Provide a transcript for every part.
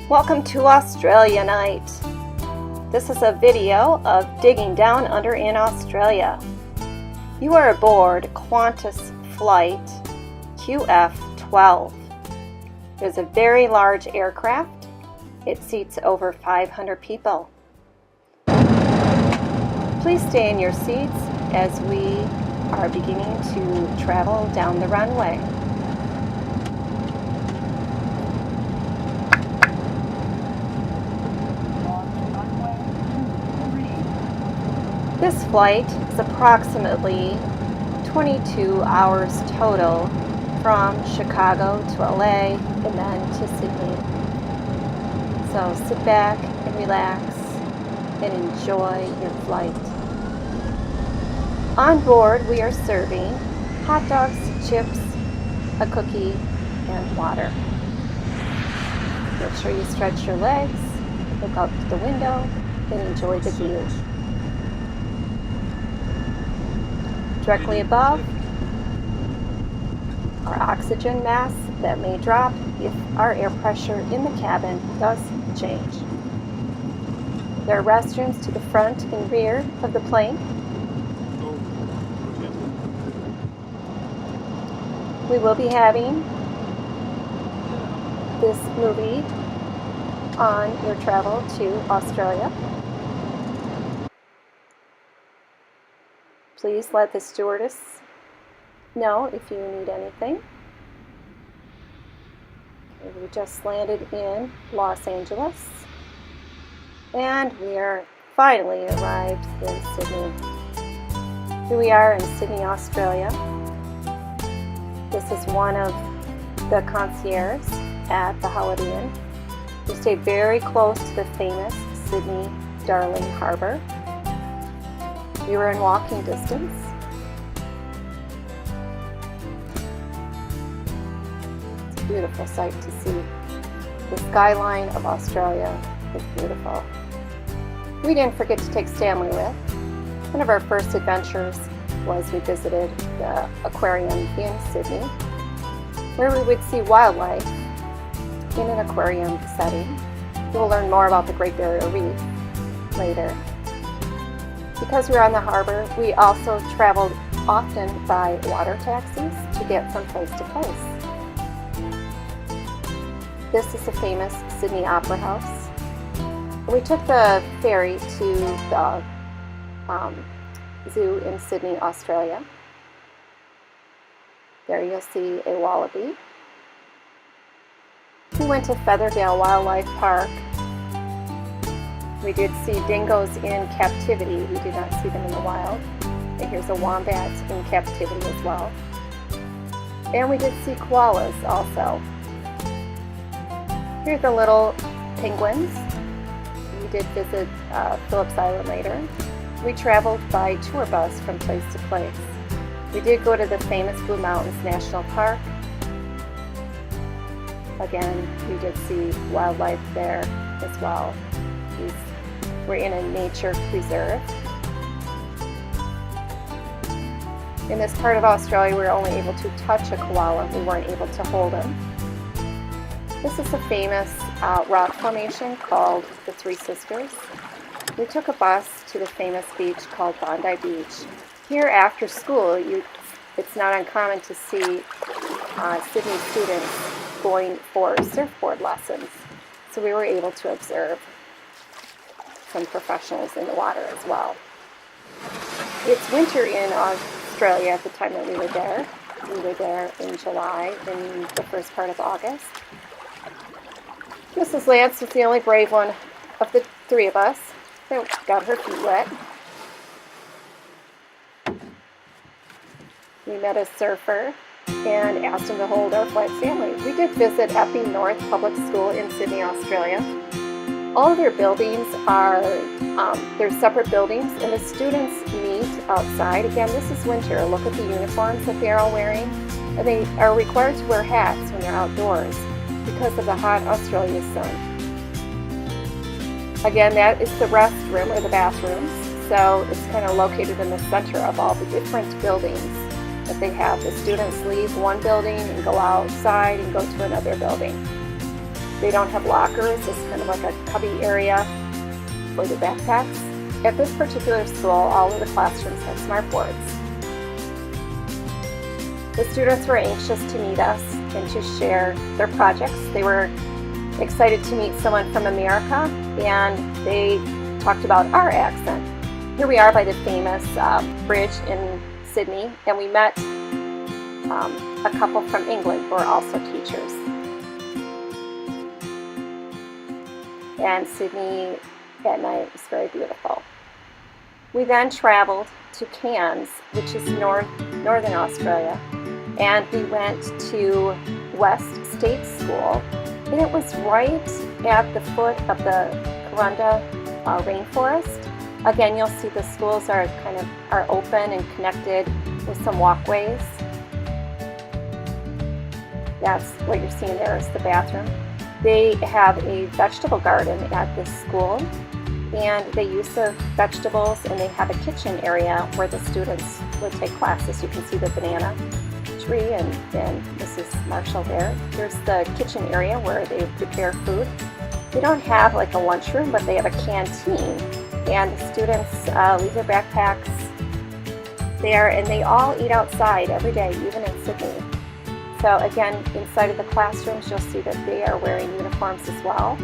Welcome to Australia Night. This is a video of digging down under in Australia. You are aboard Qantas flight QF12. It is a very large aircraft. It seats over 500 people. Please stay in your seats as we are beginning to travel down the runway. This flight is approximately 22 hours total from Chicago to LA and then to Sydney. So sit back and relax and enjoy your flight. On board we are serving hot dogs, chips, a cookie, and water. Make sure you stretch your legs, look out the window, and enjoy the view. Directly above are oxygen masks that may drop if our air pressure in the cabin does change. There are restrooms to the front and rear of the plane. We will be having this movie on your travel to Australia. Please let the stewardess know if you need anything. Okay, we just landed in Los Angeles and we are finally arrived in Sydney. Here we are in Sydney, Australia. This is one of the concierges at the Holiday Inn. We stay very close to the famous Sydney Darling Harbour. We were in walking distance. It's a beautiful sight to see. The skyline of Australia is beautiful. We didn't forget to take Stanley with. One of our first adventures was we visited the aquarium in Sydney, where we would see wildlife in an aquarium setting. We will learn more about the Great Barrier Reef later. Because we're on the harbor, we also traveled often by water taxis to get from place to place. This is the famous Sydney Opera House. We took the ferry to the zoo in Sydney, Australia. There you'll see a wallaby. We went to Featherdale Wildlife Park. We did see dingoes in captivity. We did not see them in the wild. And here's a wombat in captivity as well. And we did see koalas also. Here's the little penguins. We did visit Phillips Island later. We traveled by tour bus from place to place. We did go to the famous Blue Mountains National Park. Again, we did see wildlife there as well. We're in a nature preserve. In this part of Australia, we were only able to touch a koala. We weren't able to hold him. This is a famous rock formation called the Three Sisters. We took a bus to the famous beach called Bondi Beach. Here after school, it's not uncommon to see Sydney students going for surfboard lessons. So we were able to observe some professionals in the water as well. It's winter in Australia at the time that we were there. We were there in July, in the first part of August. Mrs. Lance was the only brave one of the three of us that got her feet wet. We met a surfer and asked him to hold our flight family. We did visit Epping North Public School in Sydney, Australia. All of their buildings are, they're separate buildings, and the students meet outside. Again, this is winter. Look at the uniforms that they're all wearing. And they are required to wear hats when they're outdoors because of the hot Australia sun. Again, that is the restroom or the bathrooms. So it's kind of located in the center of all the different buildings that they have. The students leave one building and go outside and go to another building. They don't have lockers. It's kind of like a cubby area for the backpacks. At this particular school, all of the classrooms had smart boards. The students were anxious to meet us and to share their projects. They were excited to meet someone from America, and they talked about our accent. Here we are by the famous bridge in Sydney, and we met a couple from England who are also teachers. And Sydney at night is very beautiful. We then traveled to Cairns, which is northern Australia, and we went to West State School, and it was right at the foot of the Kuranda rainforest. Again, you'll see the schools are open and connected with some walkways. That's what you're seeing there is the bathroom. They have a vegetable garden at this school, and they use the vegetables, and they have a kitchen area where the students would take classes. You can see the banana tree and Mrs. Marshall there. Here's the kitchen area where they prepare food. They don't have like a lunchroom, but they have a canteen, and the students leave their backpacks there, and they all eat outside every day, even in Sydney. So again, inside of the classrooms, you'll see that they are wearing uniforms as well.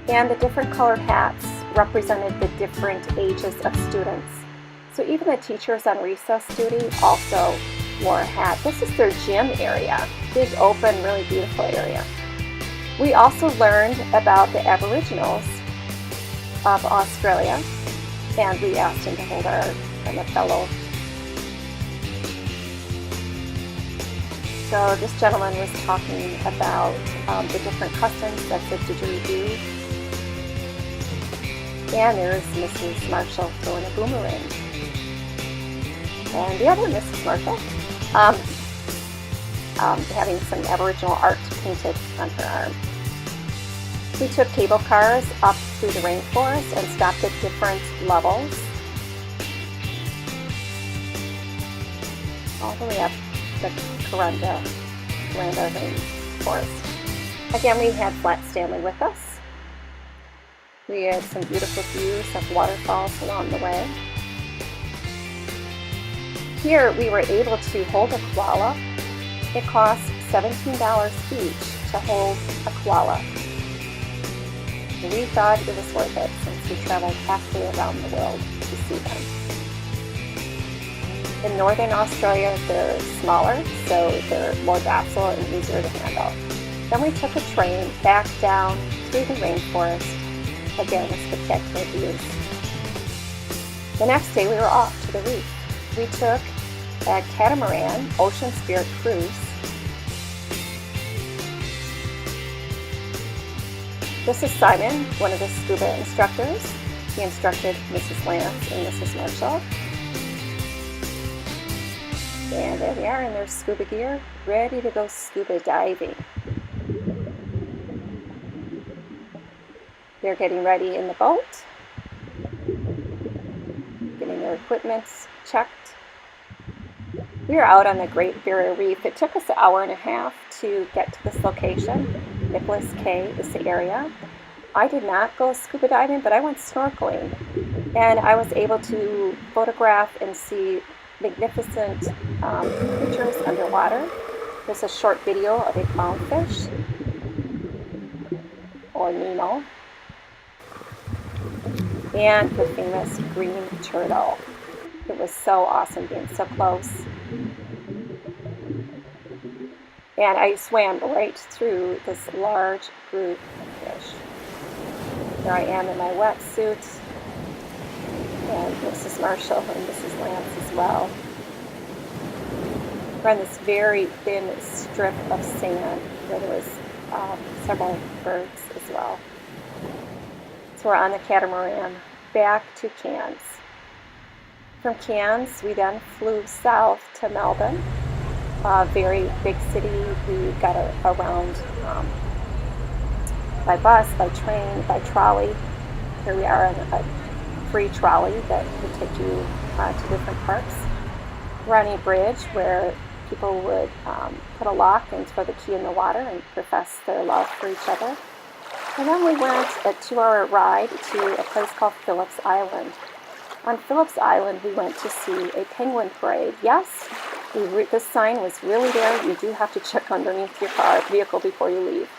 And the different colored hats represented the different ages of students. So even the teachers on recess duty also wore a hat. This is their gym area, big open, really beautiful area. We also learned about the Aboriginals of Australia, and we asked them to hold our fellow. So this gentleman was talking about the different customs that the didgeridoo. And there's Mrs. Marshall throwing a boomerang. And the other Mrs. Marshall having some Aboriginal art painted on her arm. We took cable cars up through the rainforest and stopped at different levels. All the way up the Kuranda rainforest. Again, we had Flat Stanley with us. We had some beautiful views of waterfalls along the way. Here we were able to hold a koala. It costs $17 each to hold a koala. We thought it was worth it since we traveled halfway around the world to see them. In northern Australia, they're smaller, so they're more docile and easier to handle. Then we took a train back down through the rainforest, again with spectacular views. The next day we were off to the reef. We took a catamaran Ocean Spirit cruise. This is Simon, one of the scuba instructors. He instructed Mrs. Lance and Mrs. Marshall. And there they are in their scuba gear, ready to go scuba diving. They're getting ready in the boat, getting their equipment checked. We are out on the Great Barrier Reef. It took us an hour and a half to get to this location. Nicholas Cay is the area. I did not go scuba diving, but I went snorkeling, and I was able to photograph and see magnificent creatures underwater. There's a short video of a clownfish, or Nemo, and the famous green turtle. It was so awesome being so close. And I swam right through this large group of fish. There I am in my wetsuit, and Mrs. Marshall and Mrs. Lance as well. We're on this very thin strip of sand where there was several birds as well. So we're on the catamaran back to Cairns. From Cairns, we then flew south to Melbourne, a very big city. We got around by bus, by train, by trolley. Here we are on a free trolley that would take you to different parks. We're on a bridge where people would put a lock and throw the key in the water and profess their love for each other. And then we went a 2-hour ride to a place called Phillips Island. On Phillips Island, we went to see a penguin parade. Yes, this sign was really there. You do have to check underneath your vehicle before you leave.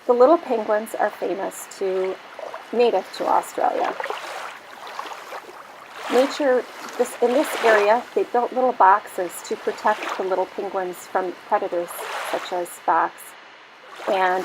The little penguins are native to Australia. In this area, they built little boxes to protect the little penguins from predators such as fox. And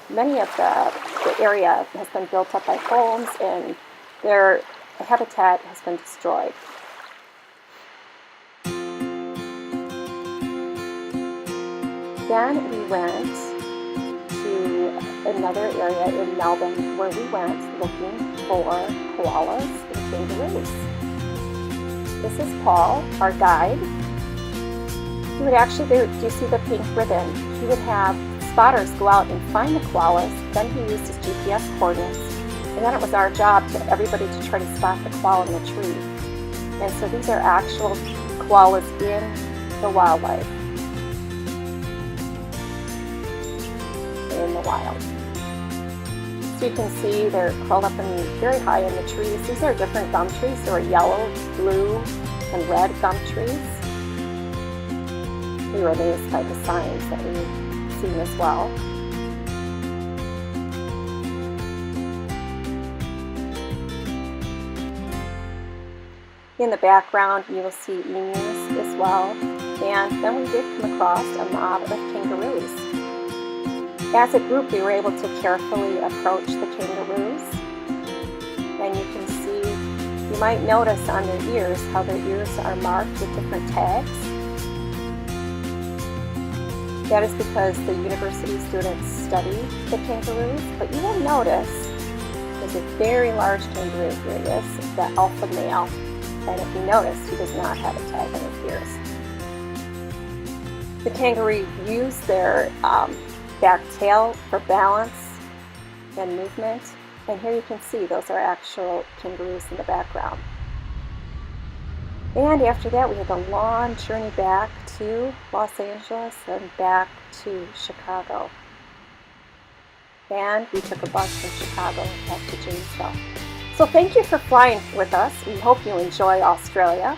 many of the area has been built up by homes, and their habitat has been destroyed. Then we went to another area in Melbourne where we went looking for koalas and kangaroos. This is Paul, our guide. He would actually, do you see the pink ribbon? He would have spotters go out and find the koalas, then he used his GPS coordinates, and then it was our job to everybody to try to spot the koala in the tree. And so these are actual koalas in the wildlife, in the wild. So you can see they're curled up very high in the trees. These are different gum trees. There are yellow, blue, and red gum trees. We were amazed by the signs that we've seen as well. In the background, you will see emus as well. And then we did come across a mob of kangaroos. As a group, we were able to carefully approach the kangaroos. And you can see, you might notice on their ears how their ears are marked with different tags. That is because the university students study the kangaroos, but you will notice there's a very large kangaroo. Here it is, the alpha male. And if you notice, he does not have a tag on his ears. The kangaroo use their back tail for balance and movement. And here you can see those are actual kangaroos in the background. And after that, we had a long journey back to Los Angeles and back to Chicago. And we took a bus from Chicago back to Janesville. So thank you for flying with us. We hope you enjoy Australia.